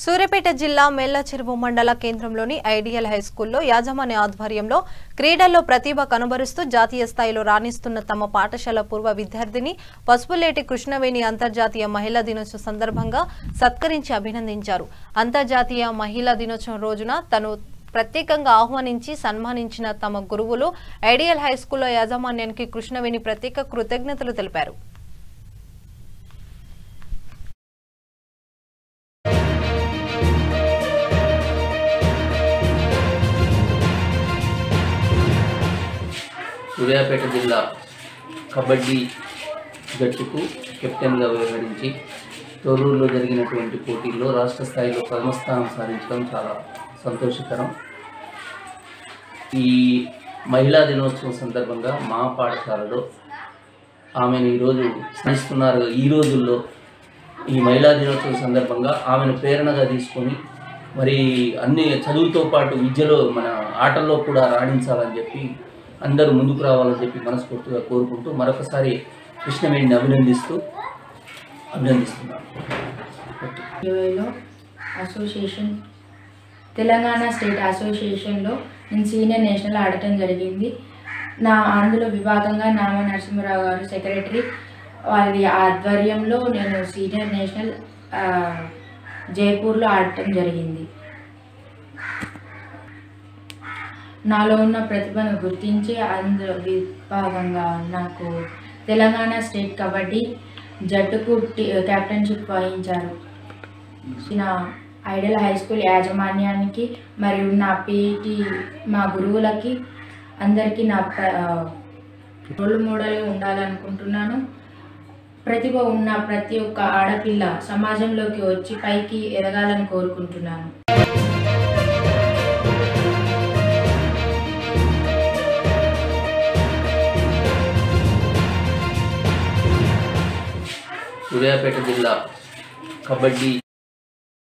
సూర్యాపేట జిల్లా మేళ్లచెరువు మండల కేంద్రంలోని ఐడియల్ హై స్కూల్లో యాజమాన్య ఆధ్వర్యంలో క్రీడల్లో ప్రతిభ కనబరుస్తూ జాతీయ స్థాయిలో రాణిస్తున్న తమ పాఠశాల పూర్వ విద్యార్థిని పసుపులేటి కృష్ణవేణి అంతర్జాతీయ మహిళా దినోత్సవం సందర్భంగా సత్కరించి అభినందించారు. అంతర్జాతీయ మహిళా దినోత్సవం రోజున తను ప్రత్యేకంగా ఆహ్వానించి సన్మానించిన తమ గురువులు ఐడియల్ హై స్కూల్లో యాజమాన్యానికి కృష్ణవేణి ప్రత్యేక కృతజ్ఞతలు తెలిపారు. సూర్యాపేట జిల్లా కబడ్డీ జట్టుకు కెప్టెన్గా వ్యవహరించి తొర్రూరులో జరిగినటువంటి పోటీల్లో రాష్ట్ర స్థాయిలో ప్రథమ స్థానం సాధించడం చాలా సంతోషకరం. ఈ మహిళా దినోత్సవం సందర్భంగా మా పాఠశాలలో ఆమెను ఈరోజు స్మరిస్తున్నారు. ఈ రోజుల్లో ఈ మహిళా దినోత్సవం సందర్భంగా ఆమెను ప్రేరణగా తీసుకొని మరి అన్ని చదువుతో పాటు విద్యలో మన ఆటల్లో కూడా రాణించాలని చెప్పి అందరూ ముందుకు రావాలని చెప్పి మనస్ఫూర్తిగా కోరుకుంటూ మరొకసారి కృష్ణవేణిని అభినందిస్తున్నాను. అసోసియేషన్ తెలంగాణ స్టేట్ అసోసియేషన్లో నేను సీనియర్ నేషనల్ ఆడటం జరిగింది. అందులో విభాగంగా నామ నరసింహరావు గారు సెక్రటరీ వారి ఆధ్వర్యంలో నేను సీనియర్ నేషనల్ జైపూర్లో ఆడటం జరిగింది. నాలో ఉన్న ప్రతిభను గుర్తించి అందులో విభాగంగా నాకు తెలంగాణ స్టేట్ కబడ్డీ జట్టుకు కెప్టెన్షిప్ వహించారు. నా ఐడియల్ హై స్కూల్ యాజమాన్యానికి మరియు నా పీటీ మా గురువులకి అందరికీ నా రోల్ మోడల్గా ఉండాలనుకుంటున్నాను. ప్రతిభ ఉన్న ప్రతి ఒక్క ఆడపిల్ల సమాజంలోకి వచ్చి పైకి ఎదగాలని కోరుకుంటున్నాను. సూర్యాపేట జిల్లా కబడ్డీ